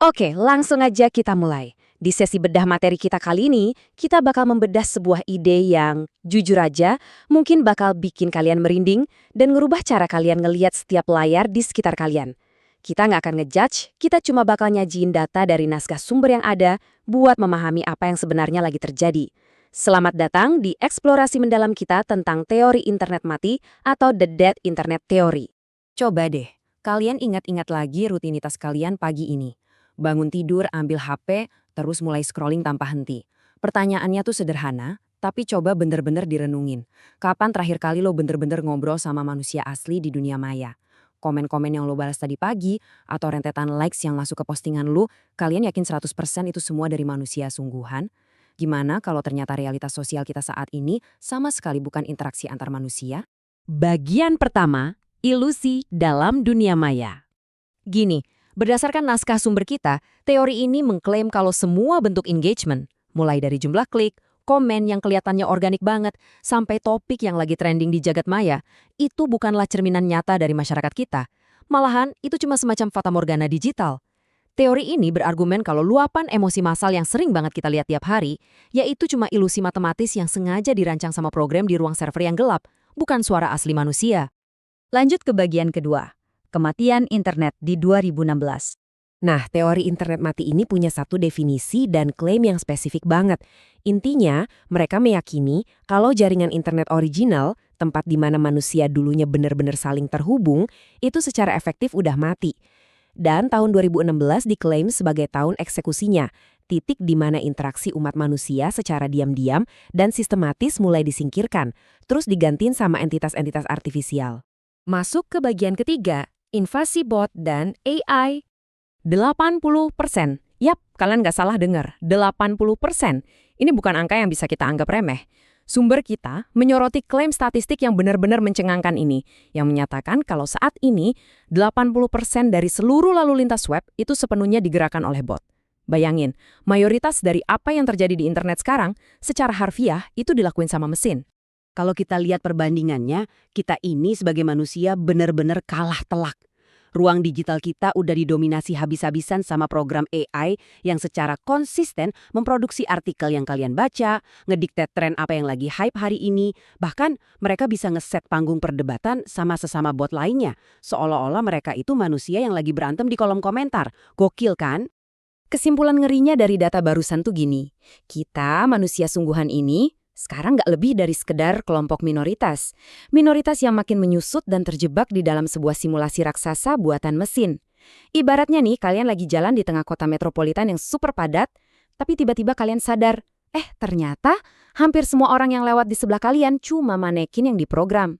Oke, langsung aja kita mulai. Di sesi bedah materi kita kali ini, kita bakal membedah sebuah ide yang, jujur aja, mungkin bakal bikin kalian merinding dan ngerubah cara kalian ngeliat setiap layar di sekitar kalian. Kita nggak akan ngejudge, kita cuma bakal nyajiin data dari naskah sumber yang ada buat memahami apa yang sebenarnya lagi terjadi. Selamat datang di eksplorasi mendalam kita tentang teori internet mati atau The Dead Internet Theory. Coba deh, kalian ingat-ingat lagi rutinitas kalian pagi ini. Bangun tidur, ambil HP, terus mulai scrolling tanpa henti. Pertanyaannya tuh sederhana, tapi coba bener-bener direnungin. Kapan terakhir kali lo bener-bener ngobrol sama manusia asli di dunia maya? Komen-komen yang lo balas tadi pagi, atau rentetan likes yang masuk ke postingan lo, kalian yakin 100% itu semua dari manusia sungguhan? Gimana kalau ternyata realitas sosial kita saat ini sama sekali bukan interaksi antar manusia? Bagian pertama, ilusi dalam dunia maya. Gini, berdasarkan naskah sumber kita, teori ini mengklaim kalau semua bentuk engagement, mulai dari jumlah klik, komen yang kelihatannya organik banget, sampai topik yang lagi trending di jagat maya, itu bukanlah cerminan nyata dari masyarakat kita. Malahan, itu cuma semacam fatamorgana digital. Teori ini berargumen kalau luapan emosi massal yang sering banget kita lihat tiap hari, yaitu cuma ilusi matematis yang sengaja dirancang sama program di ruang server yang gelap, bukan suara asli manusia. Lanjut ke bagian kedua. Kematian internet di 2016. Nah, teori internet mati ini punya satu definisi dan klaim yang spesifik banget. Intinya, mereka meyakini kalau jaringan internet original, tempat di mana manusia dulunya benar-benar saling terhubung, itu secara efektif udah mati. Dan tahun 2016 diklaim sebagai tahun eksekusinya, titik di mana interaksi umat manusia secara diam-diam dan sistematis mulai disingkirkan, terus digantiin sama entitas-entitas artifisial. Masuk ke bagian ketiga, invasi bot dan AI. 80%. Yap, kalian nggak salah dengar. 80%. Ini bukan angka yang bisa kita anggap remeh. Sumber kita menyoroti klaim statistik yang benar-benar mencengangkan ini, yang menyatakan kalau saat ini 80% dari seluruh lalu lintas web itu sepenuhnya digerakkan oleh bot. Bayangin, mayoritas dari apa yang terjadi di internet sekarang secara harfiah itu dilakuin sama mesin. Kalau kita lihat perbandingannya, kita ini sebagai manusia benar-benar kalah telak. Ruang digital kita udah didominasi habis-habisan sama program AI yang secara konsisten memproduksi artikel yang kalian baca, ngedikte tren apa yang lagi hype hari ini, bahkan mereka bisa ngeset panggung perdebatan sama sesama bot lainnya, seolah-olah mereka itu manusia yang lagi berantem di kolom komentar. Gokil kan? Kesimpulan ngerinya dari data barusan tuh gini, kita manusia sungguhan ini sekarang nggak lebih dari sekedar kelompok minoritas. Minoritas yang makin menyusut dan terjebak di dalam sebuah simulasi raksasa buatan mesin. Ibaratnya nih, kalian lagi jalan di tengah kota metropolitan yang super padat, tapi tiba-tiba kalian sadar, ternyata hampir semua orang yang lewat di sebelah kalian cuma manekin yang diprogram.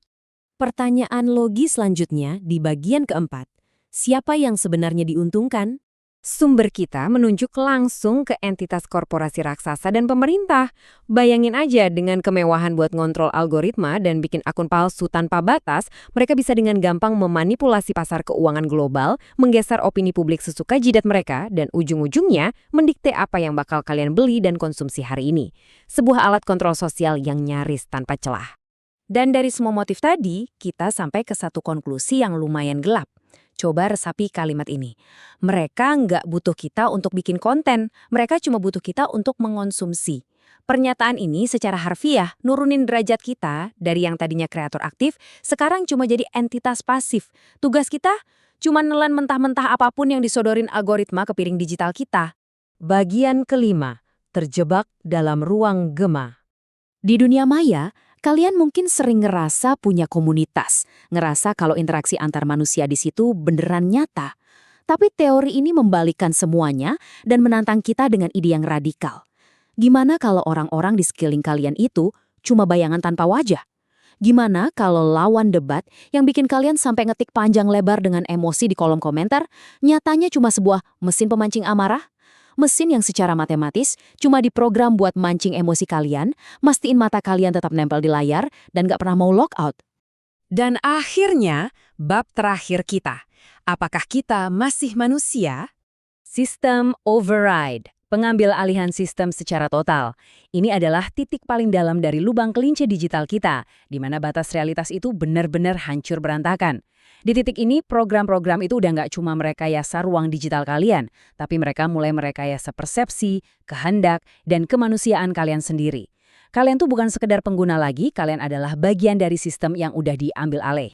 Pertanyaan logis selanjutnya di bagian keempat. Siapa yang sebenarnya diuntungkan? Sumber kita menunjuk langsung ke entitas korporasi raksasa dan pemerintah. Bayangin aja dengan kemewahan buat ngontrol algoritma dan bikin akun palsu tanpa batas, mereka bisa dengan gampang memanipulasi pasar keuangan global, menggeser opini publik sesuka jidat mereka, dan ujung-ujungnya mendikte apa yang bakal kalian beli dan konsumsi hari ini. Sebuah alat kontrol sosial yang nyaris tanpa celah. Dan dari semua motif tadi, kita sampai ke satu konklusi yang lumayan gelap. Coba resapi kalimat ini. Mereka nggak butuh kita untuk bikin konten, mereka cuma butuh kita untuk mengonsumsi. Pernyataan ini secara harfiah nurunin derajat kita dari yang tadinya kreator aktif, sekarang cuma jadi entitas pasif. Tugas kita cuma nelan mentah-mentah apapun yang disodorin algoritma ke piring digital kita. Bagian kelima, terjebak dalam ruang gema. Di dunia maya, kalian mungkin sering ngerasa punya komunitas, ngerasa kalau interaksi antar manusia di situ beneran nyata. Tapi teori ini membalikkan semuanya dan menantang kita dengan ide yang radikal. Gimana kalau orang-orang di sekeliling kalian itu cuma bayangan tanpa wajah? Gimana kalau lawan debat yang bikin kalian sampai ngetik panjang lebar dengan emosi di kolom komentar, nyatanya cuma sebuah mesin pemancing amarah? Mesin yang secara matematis cuma diprogram buat mancing emosi kalian, mastiin mata kalian tetap nempel di layar, dan gak pernah mau logout. Dan akhirnya, bab terakhir kita. Apakah kita masih manusia? System override. Pengambil alihan sistem secara total. Ini adalah titik paling dalam dari lubang kelinci digital kita, di mana batas realitas itu benar-benar hancur berantakan. Di titik ini, program-program itu udah nggak cuma merekayasa ruang digital kalian, tapi mereka mulai merekayasa persepsi, kehendak, dan kemanusiaan kalian sendiri. Kalian tuh bukan sekedar pengguna lagi, kalian adalah bagian dari sistem yang udah diambil alih.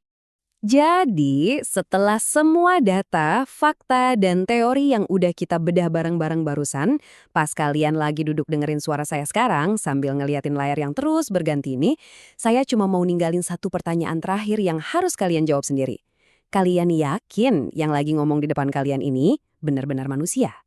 Jadi, setelah semua data, fakta, dan teori yang udah kita bedah bareng-bareng barusan, pas kalian lagi duduk dengerin suara saya sekarang sambil ngeliatin layar yang terus berganti ini, saya cuma mau ninggalin satu pertanyaan terakhir yang harus kalian jawab sendiri. Kalian yakin yang lagi ngomong di depan kalian ini benar-benar manusia?